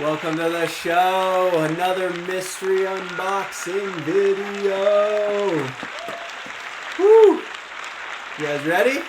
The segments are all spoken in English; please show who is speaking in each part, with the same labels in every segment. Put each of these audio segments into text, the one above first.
Speaker 1: Welcome to the show. Another mystery unboxing video. Woo! You guys ready?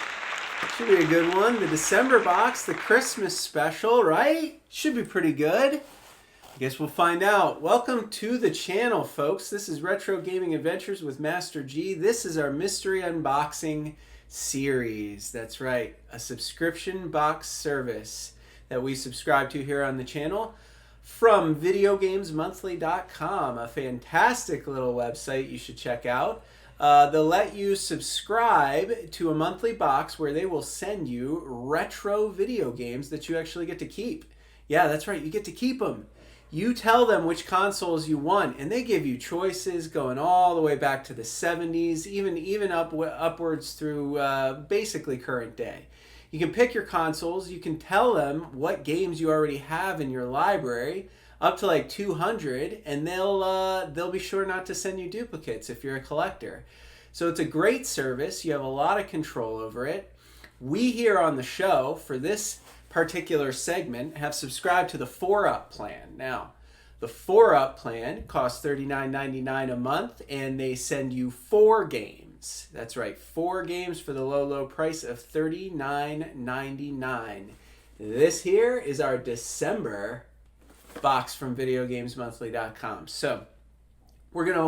Speaker 1: Should be a good one. The December box, the Christmas special, right? Should be pretty good. I guess we'll find out. Welcome to the channel, folks. This is Retro Gaming Adventures with Master G. This is our mystery unboxing series. That's right, a subscription box service that we subscribe to here on the channel from videogamesmonthly.com, a fantastic little website you should check out. They'll let you subscribe to a monthly box where they will send you retro video games that you actually get to keep. Yeah, that's right, you get to keep them. You tell them which consoles you want, and they give you choices going all the way back to the 70s, even upwards through basically current day. You can pick your consoles, you can tell them what games you already have in your library, up to like 200, and they'll be sure not to send you duplicates if you're a collector. So it's a great service, you have a lot of control over it. We here on the show, for this particular segment, have subscribed to the 4-Up plan. Now, the 4-Up plan costs $39.99 a month, and they send you 4 games. That's right, 4 games for the low price of $39.99. This here is our December box from videogamesmonthly.com. So we're going to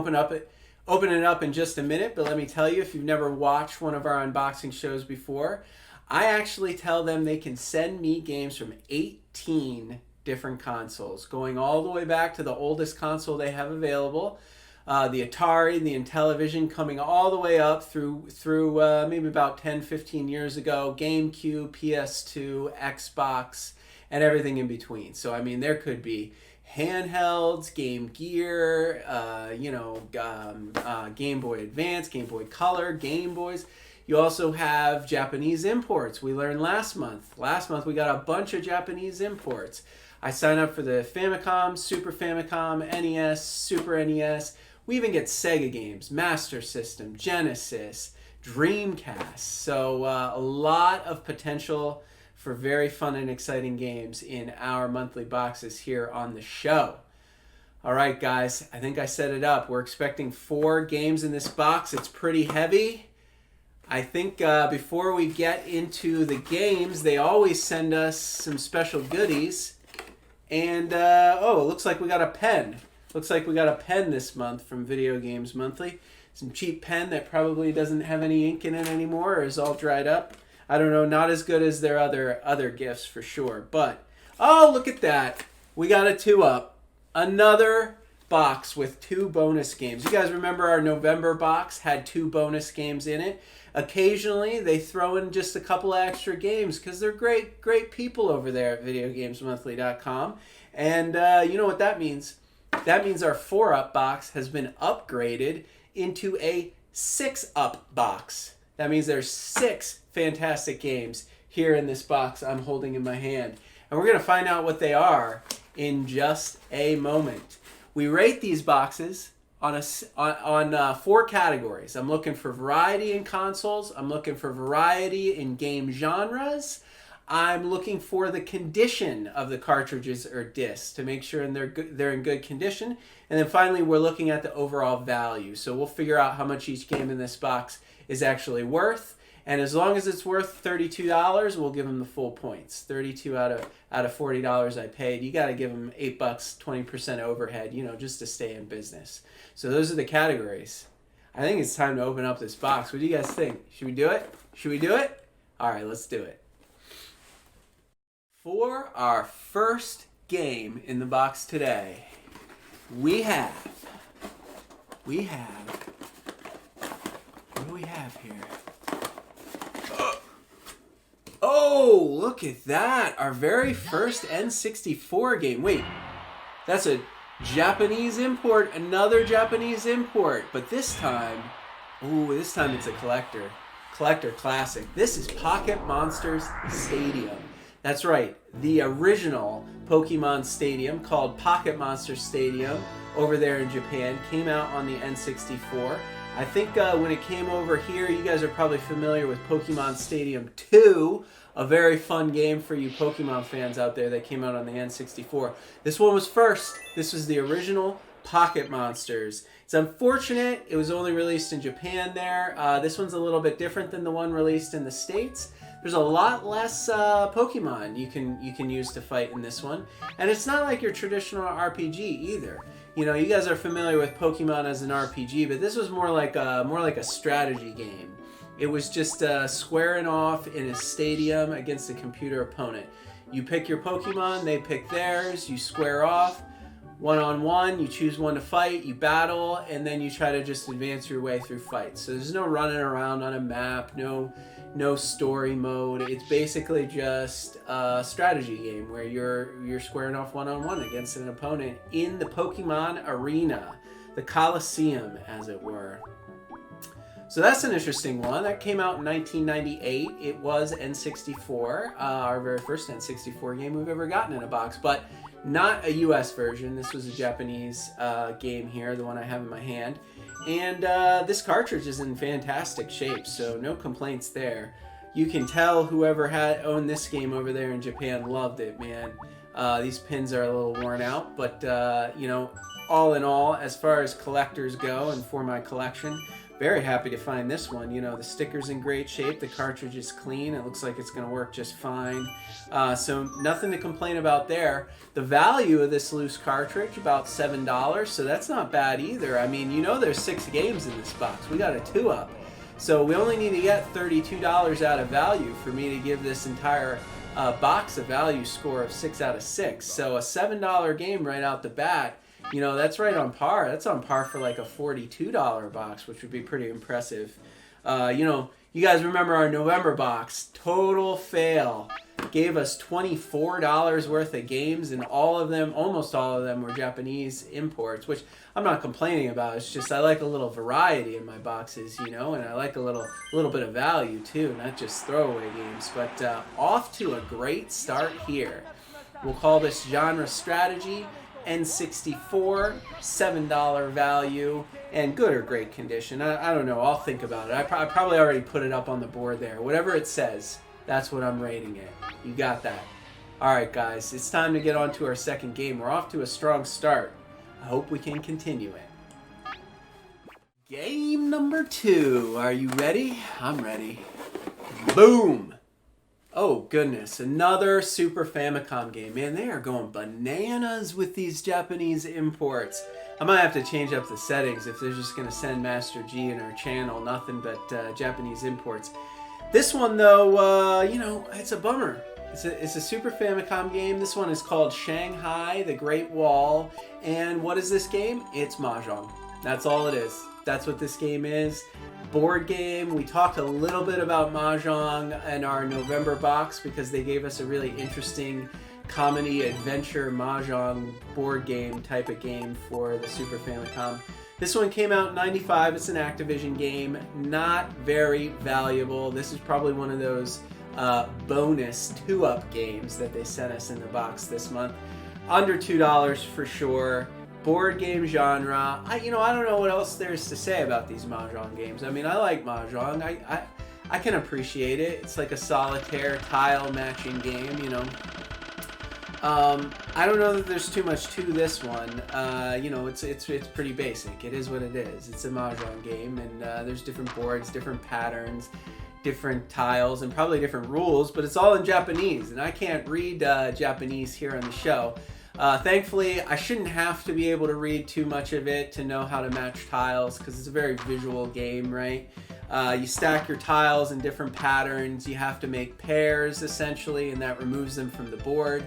Speaker 1: open it up in just a minute, but let me tell you, if you've never watched one of our unboxing shows before, I actually tell them they can send me games from 18 different consoles, going all the way back to the oldest console they have available, the Atari, the Intellivision, coming all the way up through maybe about 10-15 years ago, GameCube, PS2, Xbox, and everything in between. So I mean, there could be handhelds, Game Gear, Game Boy Advance, Game Boy Color, Game Boys. You also have Japanese imports. We learned last month. Last month we got a bunch of Japanese imports. I signed up for the Famicom, Super Famicom, NES, Super NES. We even get Sega games, Master System, Genesis, Dreamcast. So a lot of potential for very fun and exciting games in our monthly boxes here on the show. All right, guys, I think I set it up. We're expecting 4 games in this box. It's pretty heavy. I think before we get into the games, they always send us some special goodies. And, it looks like we got a pen. Looks like we got a pen this month from Video Games Monthly. Some cheap pen that probably doesn't have any ink in it anymore or is all dried up. I don't know, not as good as their other gifts for sure. But, oh, look at that. We got a 2-Up. Another box with 2 bonus games. You guys remember our November box had 2 bonus games in it? Occasionally, they throw in just a couple of extra games because they're great people over there at videogamesmonthly.com. And you know what that means? That means our 4-Up box has been upgraded into a 6-Up box. That means there's 6 fantastic games here in this box I'm holding in my hand. And we're going to find out what they are in just a moment. We rate these boxes on 4 categories. I'm looking for variety in consoles. I'm looking for variety in game genres. I'm looking for the condition of the cartridges or discs to make sure they're in good condition. And then finally, we're looking at the overall value. So we'll figure out how much each game in this box is actually worth. And as long as it's worth $32, we'll give them the full points. 32 out of $40 I paid. You got to give them $8, 20% overhead, just to stay in business. So those are the categories. I think it's time to open up this box. What do you guys think? Should we do it? Should we do it? All right, let's do it. For our first game in the box today, we have, what do we have here? Oh, look at that. Our very first N64 game. Wait, that's a Japanese import, another Japanese import. But this time it's a collector classic. This is Pocket Monsters Stadium. That's right, the original Pokemon Stadium called Pocket Monsters Stadium over there in Japan came out on the N64. I think when it came over here, you guys are probably familiar with Pokemon Stadium 2, a very fun game for you Pokemon fans out there that came out on the N64. This one was first. This was the original Pocket Monsters. It's unfortunate it was only released in Japan there. This one's a little bit different than the one released in the States. There's a lot less Pokemon you can use to fight in this one. And it's not like your traditional RPG either. You know, you guys are familiar with Pokemon as an RPG, but this was more like a strategy game. It was just squaring off in a stadium against a computer opponent. You pick your Pokemon, they pick theirs, you square off, one-on-one, you choose one to fight, you battle, and then you try to just advance your way through fights. So there's no running around on a map, no story mode. It's basically just a strategy game where you're squaring off one-on-one against an opponent in the Pokemon arena, the Coliseum, as it were. So that's an interesting one. That came out in 1998. It was N64, our very first N64 game we've ever gotten in a box, but not a US version. This was a Japanese game here, the one I have in my hand. And this cartridge is in fantastic shape, so no complaints there. You can tell whoever owned this game over there in Japan loved it, man. These pins are a little worn out, but you know, all in all, as far as collectors go and for my collection, very happy to find this one. You know, the sticker's in great shape, the cartridge is clean, it looks like it's going to work just fine. So nothing to complain about there. The value of this loose cartridge, about $7, so that's not bad either. I mean, you know there's 6 games in this box. We got a 2-up. So we only need to get $32 out of value for me to give this entire box a value score of 6 out of 6. So a $7 game right out the bat. You know, that's right on par. That's on par for like a $42 box, which would be pretty impressive. You know, you guys remember our November box. Total fail. Gave us $24 worth of games, and all of them, almost all of them, were Japanese imports, which I'm not complaining about. It's just I like a little variety in my boxes, you know, and I like a little bit of value too, not just throwaway games. But off to a great start here. We'll call this genre strategy. N64, $7 value, and good or great condition. I don't know. I'll think about it. I probably already put it up on the board there. Whatever it says, that's what I'm rating it. You got that. All right, guys. It's time to get on to our second game. We're off to a strong start. I hope we can continue it. Game number 2. Are you ready? I'm ready. Boom! Oh goodness, another Super Famicom game. Man, they are going bananas with these Japanese imports. I might have to change up the settings if they're just going to send Master G in our channel. Nothing but Japanese imports. This one though, you know, it's a bummer. It's a Super Famicom game. This one is called Shanghai, the Great Wall. And what is this game? It's Mahjong. That's all it is. That's what this game is. Board game. We talked a little bit about Mahjong in our November box because they gave us a really interesting comedy adventure Mahjong board game type of game for the Super Famicom. This one came out in '95. It's an Activision game. Not very valuable. This is probably one of those bonus 2-up games that they sent us in the box this month. Under $2 for sure. Board game genre. I don't know what else there is to say about these Mahjong games. I mean, I like Mahjong. I can appreciate it. It's like a solitaire tile matching game, you know. I don't know that there's too much to this one. You know, it's pretty basic. It is what it is. It's a Mahjong game, and there's different boards, different patterns, different tiles, and probably different rules, but it's all in Japanese, and I can't read Japanese here on the show. Thankfully, I shouldn't have to be able to read too much of it to know how to match tiles because it's a very visual game, right? You stack your tiles in different patterns. You have to make pairs, essentially, and that removes them from the board.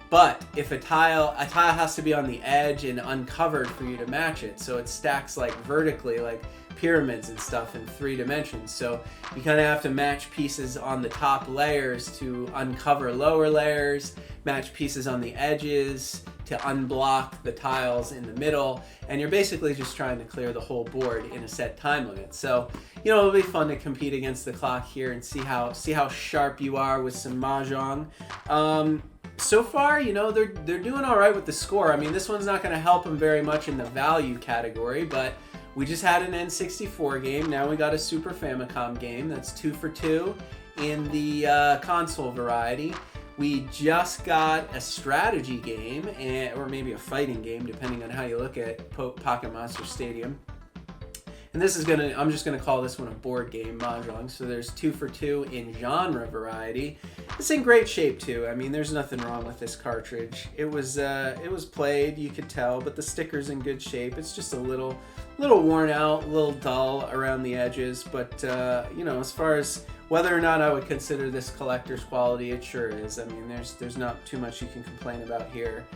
Speaker 1: But if a tile has to be on the edge and uncovered for you to match it, so it stacks like vertically, like pyramids and stuff in 3 dimensions. So you kind of have to match pieces on the top layers to uncover lower layers, match pieces on the edges to unblock the tiles in the middle, and you're basically just trying to clear the whole board in a set time limit. So, you know, it'll be fun to compete against the clock here and see how sharp you are with some Mahjong. So far, you know, they're doing all right with the score. I mean, this one's not going to help them very much in the value category, but We just had an N64 game. Now we got a Super Famicom game. That's 2 for 2 in the console variety. We just got a strategy game, or maybe a fighting game, depending on how you look at Pocket Monster Stadium. And this is I'm just gonna call this one a board game, Mahjong. So there's 2 for 2 in genre variety. It's in great shape too. I mean, there's nothing wrong with this cartridge. It was played, you could tell, but the sticker's in good shape. It's just a little worn out, a little dull around the edges. But you know, as far as whether or not I would consider this collector's quality, it sure is. I mean, there's not too much you can complain about here.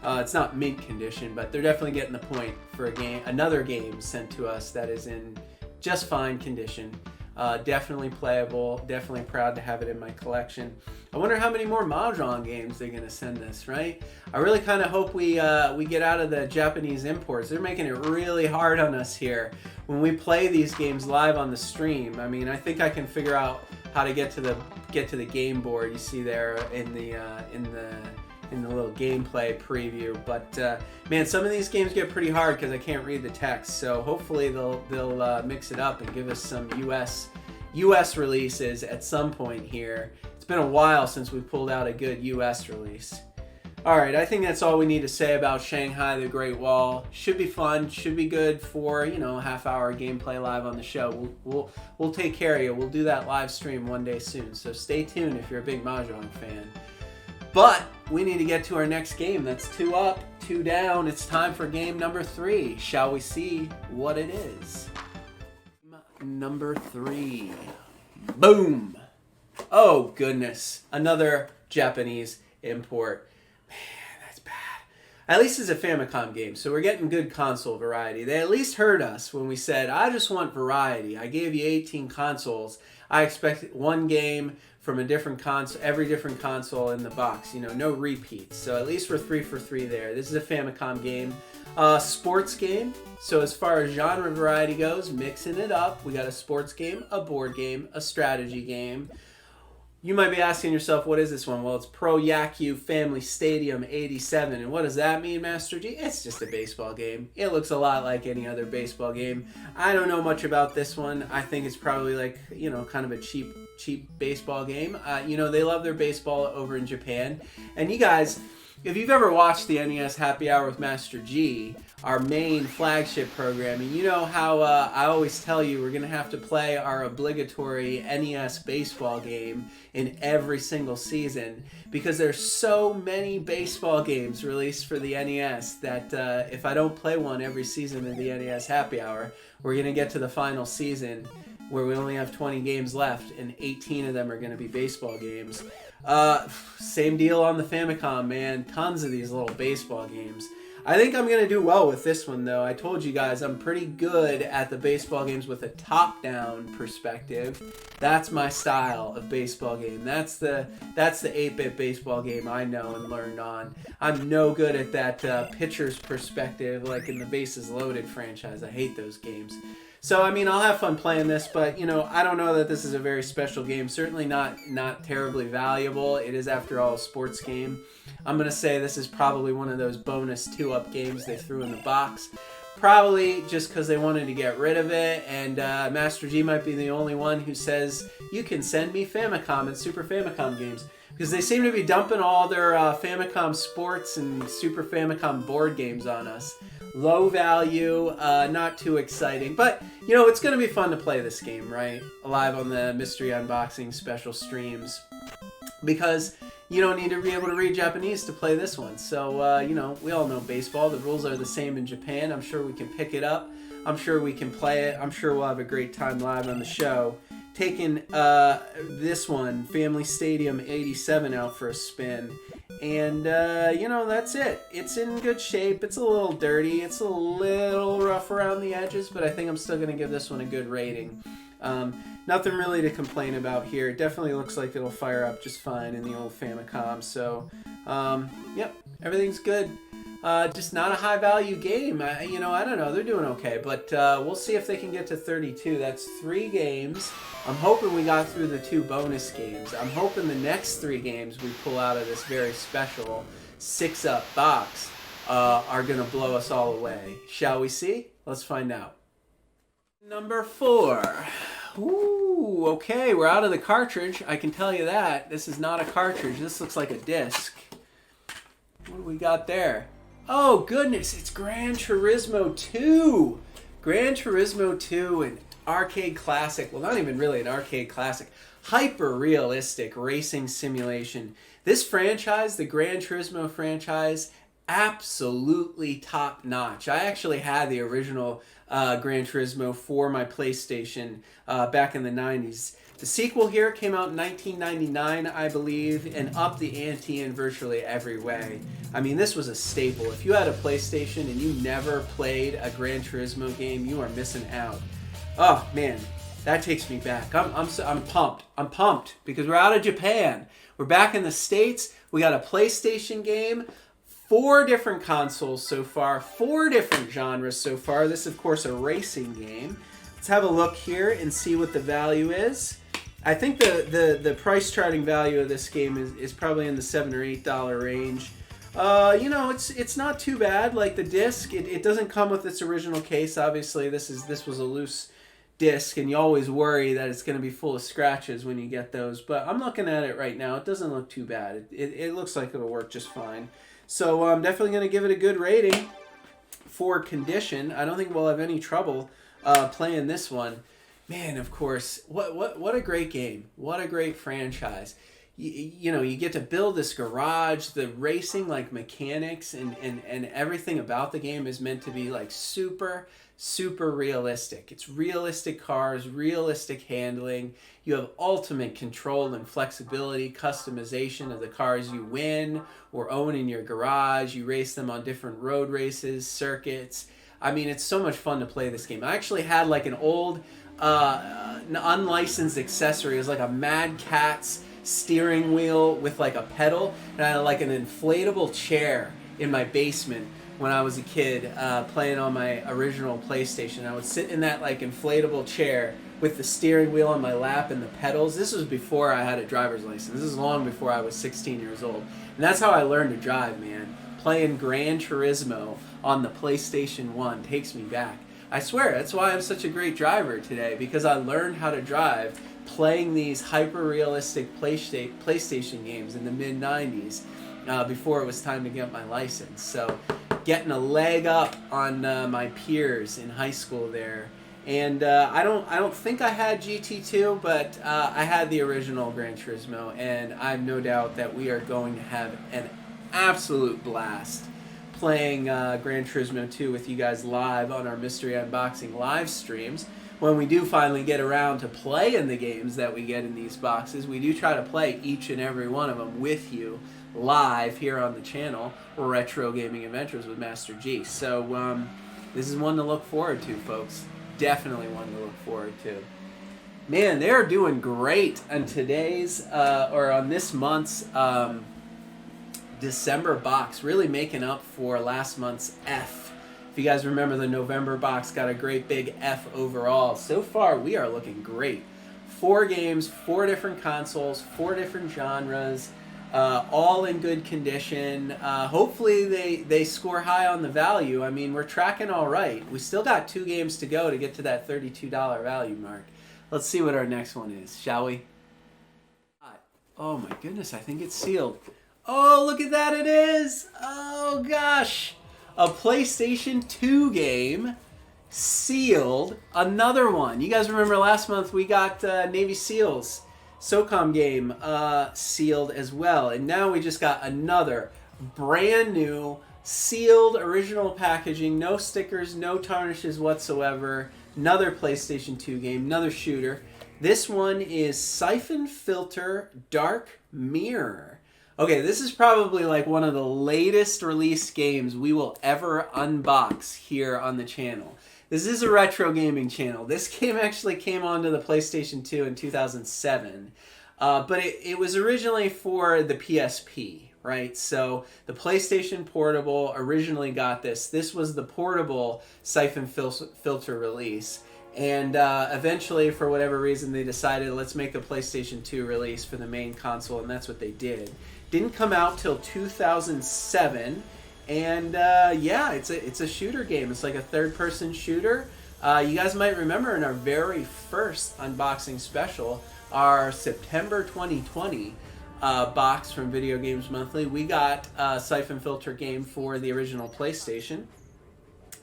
Speaker 1: It's not mint condition, but they're definitely getting the point for another game sent to us that is in just fine condition. Definitely playable, definitely proud to have it in my collection. I wonder how many more Mahjong games they're gonna send us, right? I really kind of hope we get out of the Japanese imports. They're making it really hard on us here when we play these games live on the stream. I mean, I think I can figure out how to get to the game board you see there in the little gameplay preview. But man, some of these games get pretty hard because I can't read the text. So hopefully they'll mix it up and give us some US releases at some point here. It's been a while since we pulled out a good US release. All right, I think that's all we need to say about Shanghai the Great Wall. Should be fun, should be good for, you know, a half-hour gameplay live on the show. We'll take care of you. We'll do that live stream one day soon. So stay tuned if you're a big Mahjong fan. But we need to get to our next game. That's 2 up, 2 down. It's time for game number 3. Shall we see what it is? Number 3. Boom! Oh, goodness. Another Japanese import. Man, that's bad. At least it's a Famicom game, so we're getting good console variety. They at least heard us when we said, I just want variety. I gave you 18 consoles. I expect one game from a different console, every different console in the box. You know, no repeats. So at least we're 3 for 3 there. This is a Famicom game. Sports game. So as far as genre variety goes, mixing it up. We got a sports game, a board game, a strategy game. You might be asking yourself, what is this one? Well, it's Pro Yaku Family Stadium 87. And what does that mean, Master G? It's just a baseball game. It looks a lot like any other baseball game. I don't know much about this one. I think it's probably like, you know, kind of a cheap baseball game. You know, they love their baseball over in Japan. And you guys, if you've ever watched the NES Happy Hour with Master G, our main flagship programming, you know how I always tell you we're going to have to play our obligatory NES baseball game in every single season because there's so many baseball games released for the NES that if I don't play one every season of the NES Happy Hour, we're going to get to the final season where we only have 20 games left and 18 of them are going to be baseball games. Same deal on the Famicom, man. Tons of these little baseball games. I think I'm going to do well with this one, though. I told you guys I'm pretty good at the baseball games with a top-down perspective. That's my style of baseball game. That's the 8-bit baseball game I know and learned on. I'm no good at that pitcher's perspective, like in the Bases Loaded franchise. I hate those games. So, I mean, I'll have fun playing this, but, you know, I don't know that this is a very special game. Certainly not terribly valuable. It is, after all, a sports game. I'm going to say this is probably one of those bonus 2-up games they threw in the box. Probably just because they wanted to get rid of it, and Master G might be the only one who says, you can send me Famicom and Super Famicom games. Because they seem to be dumping all their Famicom sports and Super Famicom board games on us. Low value, not too exciting. But, you know, it's going to be fun to play this game, right? Live on the Mystery Unboxing special streams. Because you don't need to be able to read Japanese to play this one. So, you know, we all know baseball. The rules are the same in Japan. I'm sure we can pick it up. I'm sure we can play it. I'm sure we'll have a great time live on the show. Taking this one, Family Stadium 87, out for a spin. And, you know, that's it. It's in good shape. It's a little dirty. It's a little rough around the edges, but I think I'm still going to give this one a good rating. Nothing really to complain about here. It definitely looks like it'll fire up just fine in the old Famicom. So, yep, everything's good. Just not a high-value game. You know, I don't know. They're doing okay, but we'll see if they can get to 32. That's 3 games. I'm hoping we got through the 2 bonus games. I'm hoping the next 3 games we pull out of this very special 6-up box are going to blow us all away. Shall we see? Let's find out. Number 4. Ooh, okay, we're out of the cartridge. I can tell you that. This is not a cartridge. This looks like a disc. What do we got there? Oh, goodness, it's Gran Turismo 2. Gran Turismo 2, an arcade classic. Well, not even really an arcade classic. Hyper-realistic racing simulation. This franchise, the Gran Turismo franchise, absolutely top-notch. I actually had the original Gran Turismo for my PlayStation back in the 90s. The sequel here came out in 1999, I believe, and upped the ante in virtually every way. I mean, this was a staple. If you had a PlayStation and you never played a Gran Turismo game, you are missing out. Oh, man, that takes me back. I'm pumped. I'm pumped because we're out of Japan. We're back in the States. We got a PlayStation game. 4 different consoles so far, 4 different genres so far. This is, of course, a racing game. Let's have a look here and see what the value is. I think the price charting value of this game is probably in the $7 or $8 range. You know, it's not too bad. Like the disc, it doesn't come with its original case. Obviously, this was a loose disc, and you always worry that it's going to be full of scratches when you get those. But I'm looking at it right now. It doesn't look too bad. It looks like it'll work just fine. So I'm definitely going to give it a good rating for condition. I don't think we'll have any trouble playing this one. Man, of course, what a great game. What a great franchise. You know, you get to build this garage. The racing, like mechanics and everything about the game is meant to be like super realistic. It's realistic cars, realistic handling. You have ultimate control and flexibility, customization of the cars you win or own in your garage. You race them on different road races, circuits. I mean, it's so much fun to play this game. I actually had like an old unlicensed accessory. It was like a Mad Catz steering wheel with like a pedal, and I had like an inflatable chair in my basement when I was a kid playing on my original PlayStation. I would sit in that like inflatable chair with the steering wheel on my lap and the pedals. This was before I had a driver's license. This is long before I was 16 years old. And that's how I learned to drive, man. Playing Gran Turismo on the PlayStation 1 takes me back. I swear, that's why I'm such a great driver today, because I learned how to drive playing these hyper-realistic PlayStation games in the mid-90s before it was time to get my license. So getting a leg up on my peers in high school there. And I don't think I had GT2, but I had the original Gran Turismo, and I have no doubt that we are going to have an absolute blast playing Gran Turismo 2 with you guys live on our Mystery Unboxing live streams. When we do finally get around to playing the games that we get in these boxes, we do try to play each and every one of them with you live here on the channel, Retro Gaming Adventures with Master G. So this is one to look forward to, folks. Definitely one to look forward to. Man, they're doing great on today's, or on this month's December box, really making up for last month's F. If you guys remember, the November box got a great big F overall. So far, we are looking great. 4 games, 4 different consoles, 4 different genres, all in good condition. Hopefully they score high on the value. I mean, we're tracking all right. We still got 2 games to go to get to that $32 value mark. Let's see what our next one is, shall we? Oh my goodness, I think it's sealed. Oh, look at that, it is! Oh gosh! A PlayStation 2 game, sealed. Another one. You guys remember last month we got Navy SEALs SOCOM game sealed as well. And now we just got another brand new, sealed, original packaging. No stickers, no tarnishes whatsoever. Another PlayStation 2 game, another shooter. This one is Siphon Filter Dark Mirror. Okay, this is probably like one of the latest released games we will ever unbox here on the channel. This is a retro gaming channel. This game actually came onto the PlayStation 2 in 2007, but it was originally for the PSP, right? So the PlayStation Portable originally got this. This was the portable Siphon Filter release. And eventually, for whatever reason, they decided, let's make a PlayStation 2 release for the main console, and that's what they did. Didn't come out till 2007, and yeah, it's a shooter game. It's like a third-person shooter. You guys might remember in our very first unboxing special, our September 2020 box from Video Games Monthly, we got a Siphon Filter game for the original PlayStation,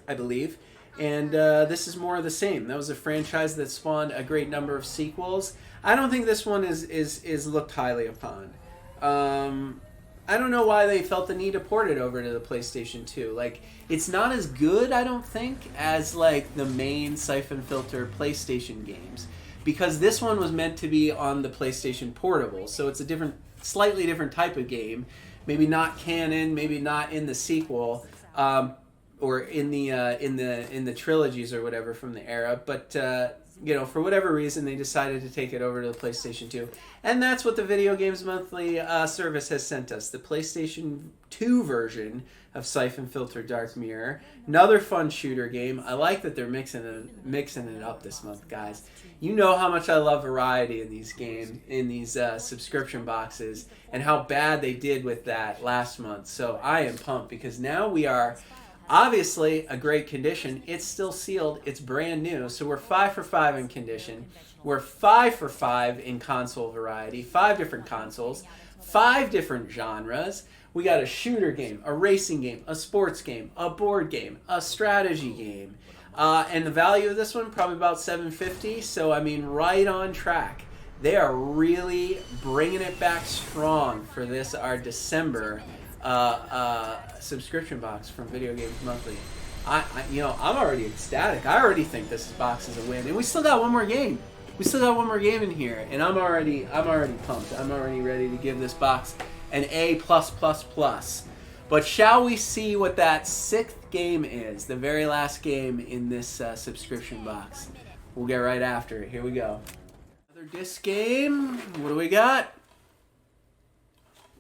Speaker 1: I believe. And this is more of the same. That was a franchise that spawned a great number of sequels. I don't think this one is looked highly upon. I don't know why they felt the need to port it over to the PlayStation 2. Like, it's not as good, I don't think, as like the main Siphon Filter PlayStation games, because this one was meant to be on the PlayStation Portable, so it's a slightly different type of game. Maybe not canon, maybe not in the sequel, or in the trilogies or whatever from the era, but you know, for whatever reason, they decided to take it over to the PlayStation 2. And that's what the Video Games Monthly service has sent us. The PlayStation 2 version of Siphon Filter Dark Mirror. Another fun shooter game. I like that they're mixing it up this month, guys. You know how much I love variety in these games, in these subscription boxes, and how bad they did with that last month. So I am pumped, because now we are... obviously, a great condition. It's still sealed. It's brand new. So we're 5 for 5 in condition. We're 5 for 5 in console variety. 5 different consoles. 5 different genres. We got a shooter game, a racing game, a sports game, a board game, a strategy game. And the value of this one, probably about $7.50. So, I mean, right on track. They are really bringing it back strong for this, our December subscription box from Video Games Monthly. I'm already ecstatic. I already think this box is a win, and we still got one more game. We still got one more game in here, and I'm already pumped. I'm already ready to give this box an A+++. But shall we see what that 6th game is? The very last game in this subscription box. We'll get right after it. Here we go. Another disc game. What do we got?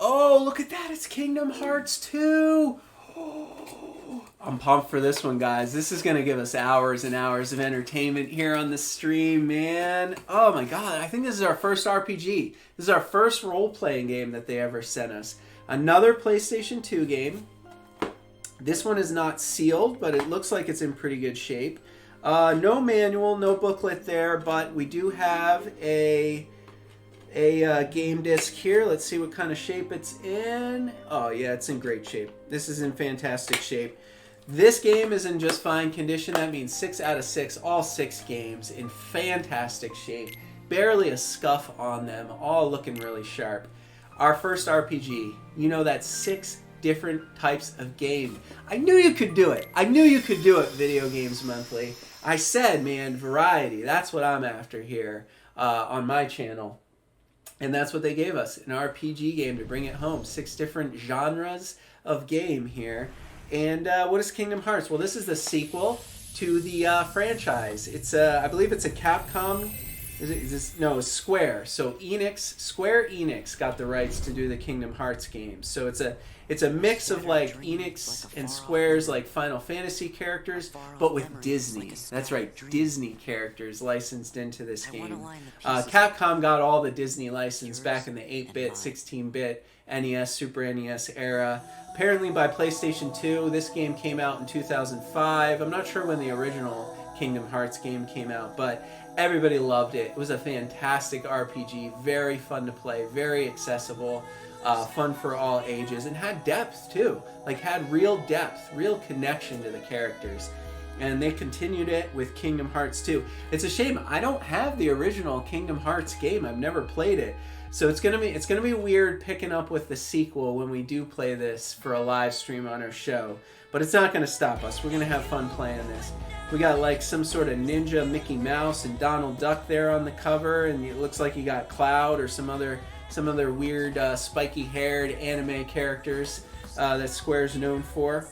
Speaker 1: Oh, look at that. It's Kingdom Hearts 2. Oh, I'm pumped for this one, guys. This is going to give us hours and hours of entertainment here on the stream, man. Oh, my God. I think this is our first RPG. This is our first role-playing game that they ever sent us. Another PlayStation 2 game. This one is not sealed, but it looks like it's in pretty good shape. No manual, no booklet there, but we do have a game disc here. Let's see what kind of shape it's in. Oh yeah, it's in great shape. This is in fantastic shape. This game is in just fine condition. That means 6 out of 6, all 6 games in fantastic shape. Barely a scuff on them, all looking really sharp. Our first RPG, you know, that's 6 different types of game. I knew you could do it. I knew you could do it, Video Games Monthly. I said, man, variety. That's what I'm after here on my channel. And that's what they gave us, an RPG game to bring it home. 6 different genres of game here. And what is Kingdom Hearts? Well, this is the sequel to the franchise. It's I believe it's a Capcom. No, Square. So Square Enix got the rights to do the Kingdom Hearts games. So it's a mix of like Enix and Square's like Final Fantasy characters, but with Disney. That's right, Disney characters licensed into this game. Capcom got all the Disney license back in the 8-bit, 16-bit NES, Super NES era. Apparently by PlayStation 2, this game came out in 2005. I'm not sure when the original Kingdom Hearts game came out, but everybody loved it. It was a fantastic RPG, very fun to play, very accessible, fun for all ages, and had depth too. Like had real depth, real connection to the characters. And they continued it with Kingdom Hearts 2. It's a shame I don't have the original Kingdom Hearts game. I've never played it. So it's gonna be weird picking up with the sequel when we do play this for a live stream on our show. But it's not gonna stop us. We're gonna have fun playing this. We got like some sort of ninja Mickey Mouse and Donald Duck there on the cover, and it looks like you got Cloud or some other weird spiky-haired anime characters that Square's known for,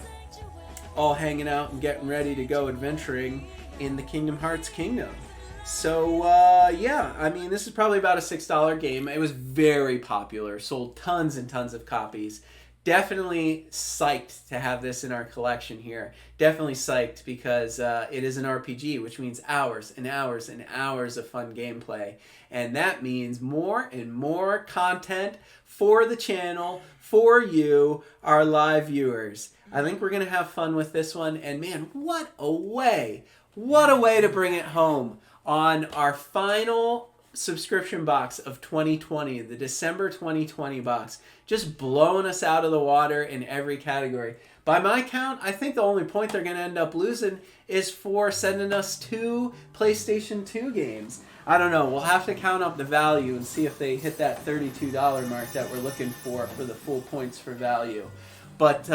Speaker 1: all hanging out and getting ready to go adventuring in the Kingdom Hearts kingdom. So yeah, I mean, this is probably about a $6 game. It was very popular, sold tons and tons of copies. Definitely psyched to have this in our collection here. Definitely psyched because it is an RPG, which means hours and hours and hours of fun gameplay. And that means more and more content for the channel, for you, our live viewers. I think we're going to have fun with this one. And man, what a way What a way to bring it home on our final subscription box of 2020, the December 2020 box. Just blowing us out of the water in every category. By my count, I think the only point they're going to end up losing is for sending us 2 PlayStation 2 games. I don't know. We'll have to count up the value and see if they hit that $32 mark that we're looking for the full points for value. But,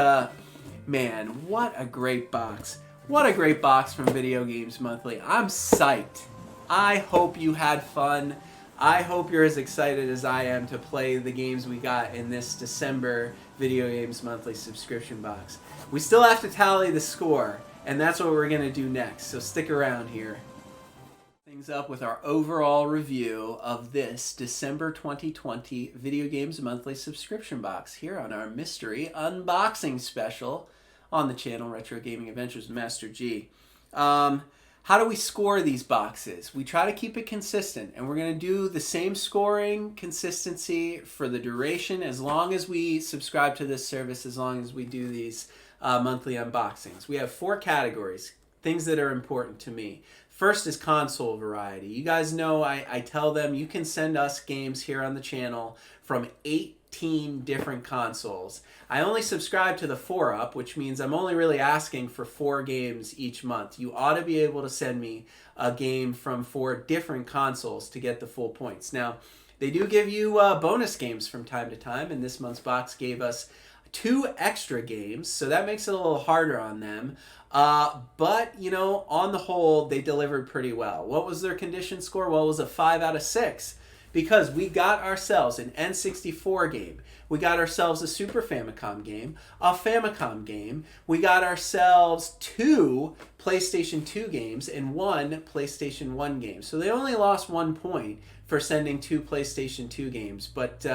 Speaker 1: man, what a great box. What a great box from Video Games Monthly. I'm psyched. I hope you had fun. I hope you're as excited as I am to play the games we got in this December Video Games Monthly subscription box. We still have to tally the score, and that's what we're going to do next, so stick around here. Things up with our overall review of this December 2020 Video Games Monthly subscription box here on our mystery unboxing special on the channel Retro Gaming Adventures with Master G. How do we score these boxes? We try to keep it consistent, and we're going to do the same scoring consistency for the duration as long as we subscribe to this service, as long as we do these monthly unboxings. We have 4 categories, things that are important to me. First is console variety. You guys know I tell them you can send us games here on the channel from 18 different consoles. I only subscribe to the 4-up, which means I'm only really asking for 4 games each month. You ought to be able to send me a game from 4 different consoles to get the full points. Now, they do give you bonus games from time to time, and this month's box gave us 2 extra games, so that makes it a little harder on them. But, you know, on the whole, they delivered pretty well. What was their condition score? Well, it was a 5 out of 6 because we got ourselves an N64 game. We got ourselves a Super Famicom game, a Famicom game. We got ourselves 2 PlayStation 2 games and 1 PlayStation 1 game. So they only lost 1 point for sending 2 PlayStation 2 games. But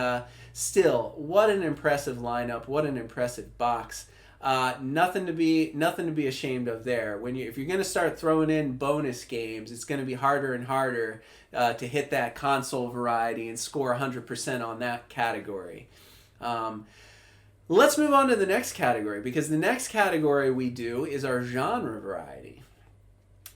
Speaker 1: still, what an impressive lineup. What an impressive box. Nothing to be ashamed of there. If you're going to start throwing in bonus games, it's going to be harder and harder to hit that console variety and score 100% on that category. Let's move on to the next category, because the next category we do is our genre variety.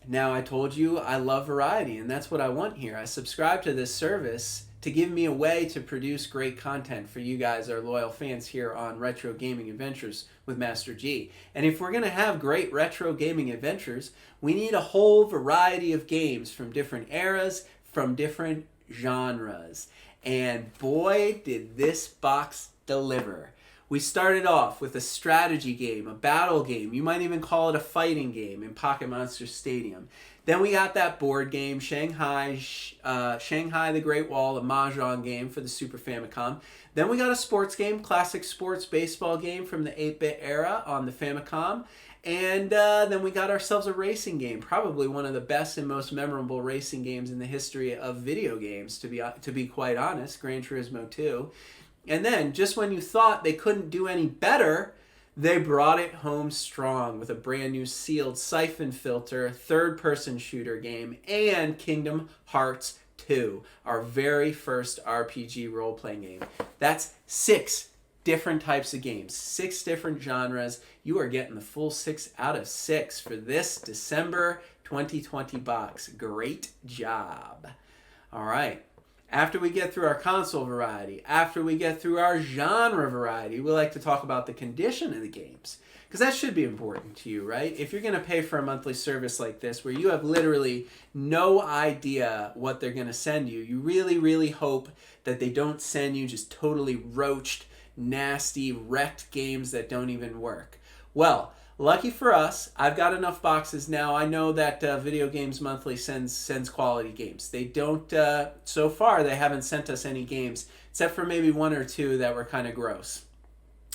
Speaker 1: Now, I told you I love variety, and that's what I want here. I subscribe to this service to give me a way to produce great content for you guys, our loyal fans here on Retro Gaming Adventures with Master G. And if we're going to have great retro gaming adventures, we need a whole variety of games from different eras, from different genres. And boy, did this box deliver. We started off with a strategy game, a battle game. You might even call it a fighting game in Pocket Monster Stadium. Then we got that board game, Shanghai the Great Wall, a Mahjong game for the Super Famicom. Then we got a sports game, classic sports baseball game from the 8-bit era on the Famicom. And then we got ourselves a racing game, probably one of the best and most memorable racing games in the history of video games, to be quite honest, Gran Turismo 2. And then, just when you thought they couldn't do any better, they brought it home strong with a brand new sealed siphon filter, third-person shooter game, and Kingdom Hearts 2, our very first RPG role-playing game. That's 6 different types of games, 6 different genres. You are getting the full 6 out of 6 for this December 2020 box. Great job. All right. After we get through our console variety, after we get through our genre variety, we like to talk about the condition of the games. Because that should be important to you, right? If you're going to pay for a monthly service like this, where you have literally no idea what they're going to send you, you really, really hope that they don't send you just totally roached, nasty, wrecked games that don't even work. Well, lucky for us, I've got enough boxes now. I know that Video Games Monthly sends quality games. They don't, so far, they haven't sent us any games, except for maybe 1 or 2 that were kind of gross.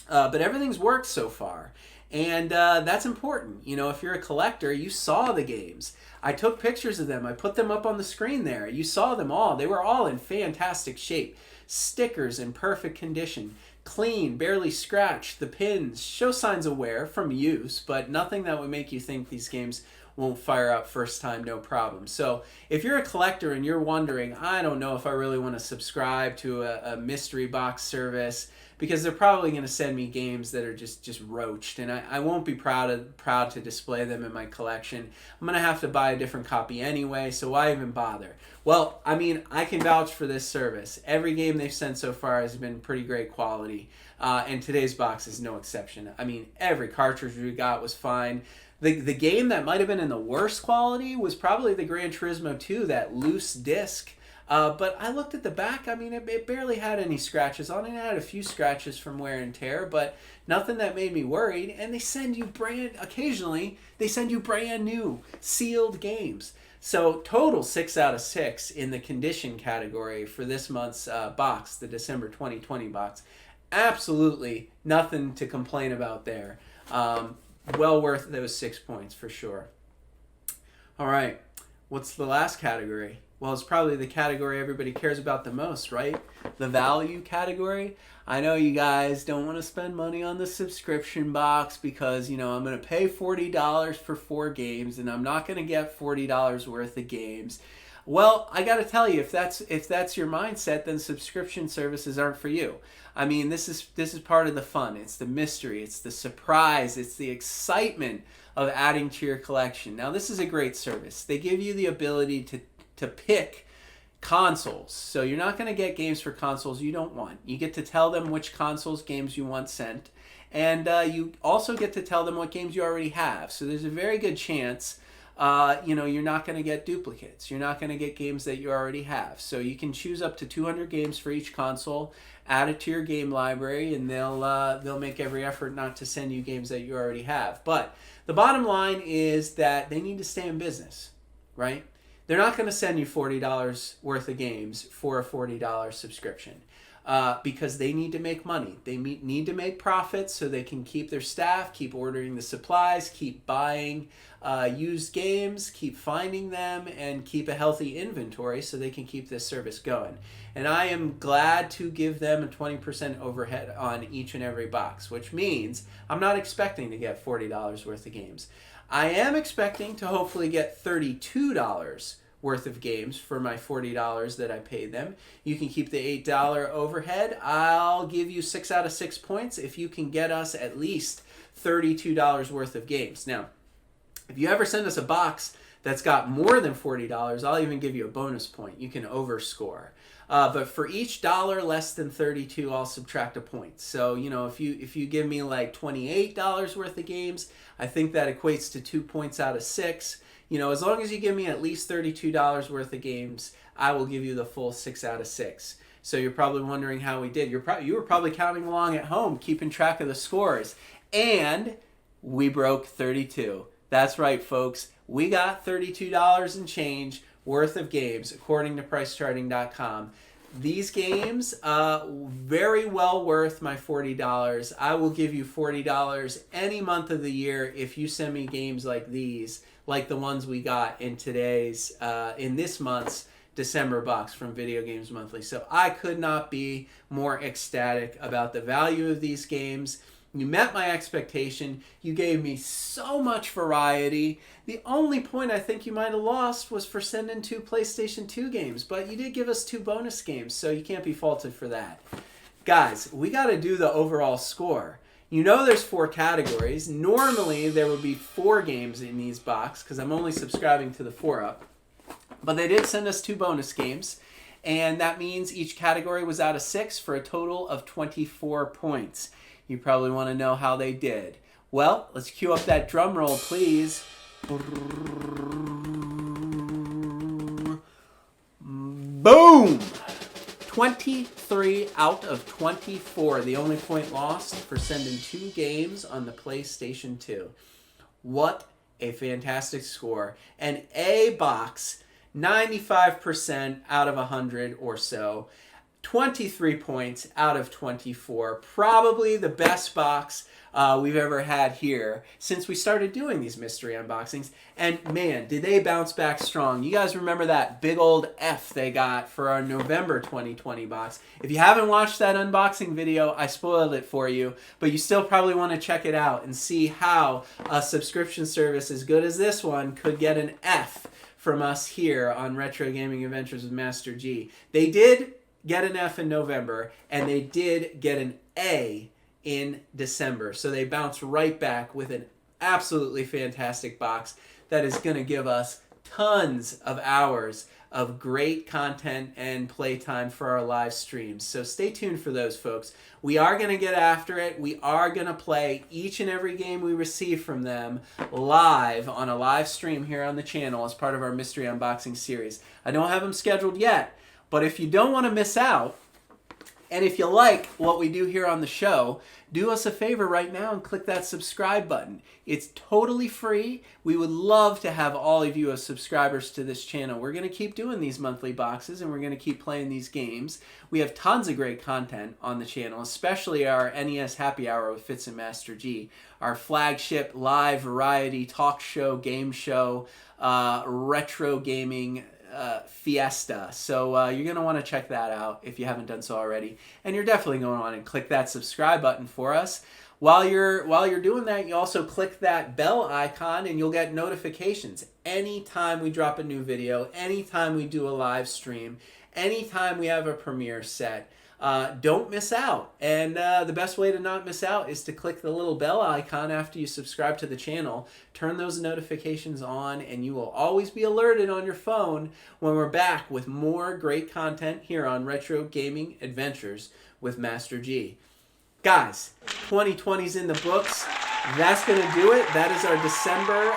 Speaker 1: But everything's worked so far, and that's important. You know, if you're a collector, you saw the games. I took pictures of them. I put them up on the screen there. You saw them all. They were all in fantastic shape. Stickers in perfect condition. Clean, barely scratched. The pins show signs of wear from use, but nothing that would make you think these games won't fire up first time, no problem. So if you're a collector and you're wondering, I don't know if I really want to subscribe to a mystery box service because they're probably going to send me games that are just roached, and I won't be proud to display them in my collection. I'm going to have to buy a different copy anyway, so why even bother? Well, I mean, I can vouch for this service. Every game they've sent so far has been pretty great quality, and today's box is no exception. I mean, every cartridge we got was fine. The game that might have been in the worst quality was probably the Gran Turismo 2, that loose disc. But I looked at the back. I mean, it barely had any scratches on it. It had a few scratches from wear and tear, but nothing that made me worried. And they send you occasionally, they send you brand new, sealed games. So total 6 out of 6 in the condition category for this month's box, the December 2020 box. Absolutely nothing to complain about there. Well worth those 6 points for sure. All right, what's the last category? Well, it's probably the category everybody cares about the most, right? The value category. I know you guys don't want to spend money on the subscription box because, I'm going to pay $40 for 4 games and I'm not going to get $40 worth of games. Well, I got to tell you, if that's your mindset, then subscription services aren't for you. I mean, this is part of the fun. It's the mystery. It's the surprise. It's the excitement of adding to your collection. Now, this is a great service. They give you the ability to pick consoles. So you're not going to get games for consoles you don't want. You get to tell them which consoles games you want sent. And you also get to tell them what games you already have. So there's a very good chance you're not going to get duplicates. You're not going to get games that you already have. So you can choose up to 200 games for each console, add it to your game library, and they'll make every effort not to send you games that you already have. But the bottom line is that they need to stay in business, right? They're not going to send you $40 worth of games for a $40 subscription. Because they need to make money. They need to make profits so they can keep their staff, keep ordering the supplies, keep buying used games, keep finding them, and keep a healthy inventory so they can keep this service going. And I am glad to give them a 20% overhead on each and every box, which means I'm not expecting to get $40 worth of games. I am expecting to hopefully get $32 worth of games for my $40 that I paid them. You can keep the $8 overhead. I'll give you 6 out of 6 points if you can get us at least $32 worth of games. Now, if you ever send us a box that's got more than $40, I'll even give you a bonus point. You can overscore. But for each dollar less than 32, I'll subtract a point. So, if you give me like $28 worth of games, I think that equates to 2 points out of 6. As long as you give me at least $32 worth of games, I will give you the full 6 out of 6. So you're probably wondering how we did. You were probably counting along at home, keeping track of the scores. And we broke 32. That's right, folks. We got $32 and change worth of games, according to PriceCharting.com. These games, very well worth my $40. I will give you $40 any month of the year if you send me games like these, like the ones we got in this month's December box from Video Games Monthly. So I could not be more ecstatic about the value of these games. You met my expectation. You gave me so much variety. The only point I think you might have lost was for sending 2 PlayStation 2 games, but you did give us 2 bonus games, so you can't be faulted for that. Guys, we got to do the overall score. There's 4 categories. Normally, there would be 4 games in these box because I'm only subscribing to the 4-Up. But they did send us 2 bonus games, and that means each category was out of 6 for a total of 24 points. You probably want to know how they did. Well, let's cue up that drum roll, please. Boom! 23 out of 24. The only point lost for sending 2 games on the PlayStation 2. What a fantastic score. An A box, 95% out of 100 or so. 23 points out of 24. Probably the best box we've ever had here since we started doing these mystery unboxings. And man, did they bounce back strong. You guys remember that big old F they got for our November 2020 box. If you haven't watched that unboxing video, I spoiled it for you, but you still probably want to check it out and see how a subscription service as good as this one could get an F from us here on Retro Gaming Adventures with Master G. They did get an F in November, and they did get an A in December. So they bounce right back with an absolutely fantastic box that is going to give us tons of hours of great content and playtime for our live streams. So stay tuned for those, folks. We are going to get after it. We are going to play each and every game we receive from them live on a live stream here on the channel as part of our mystery unboxing series. I don't have them scheduled yet, but if you don't want to miss out, and if you like what we do here on the show, do us a favor right now and click that subscribe button. It's totally free. We would love to have all of you as subscribers to this channel. We're going to keep doing these monthly boxes, and we're going to keep playing these games. We have tons of great content on the channel, especially our NES Happy Hour with Fitz and Master G, our flagship live variety talk show, game show, retro gaming fiesta. So you're going to want to check that out if you haven't done so already. And you're definitely going to want to click that subscribe button for us. While you're doing that, you also click that bell icon and you'll get notifications anytime we drop a new video, anytime we do a live stream, anytime we have a premiere set. Don't miss out. And the best way to not miss out is to click the little bell icon after you subscribe to the channel. Turn those notifications on, and you will always be alerted on your phone when we're back with more great content here on Retro Gaming Adventures with Master G. Guys, 2020's in the books. That's going to do it. That is our December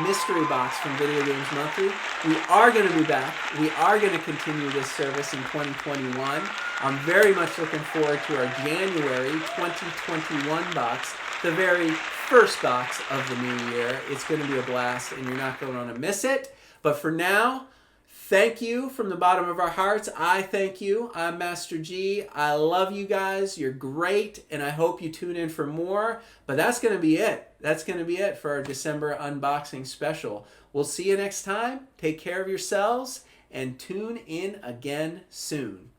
Speaker 1: mystery box from Video Games Monthly. We are going to be back. We are going to continue this service in 2021. I'm very much looking forward to our January 2021 box, the very first box of the new year. It's going to be a blast, and you're not going to want to miss it. But for now, thank you from the bottom of our hearts. I thank you. I'm Master G. I love you guys. You're great, and I hope you tune in for more. But that's going to be it. That's going to be it for our December unboxing special. We'll see you next time. Take care of yourselves, and tune in again soon.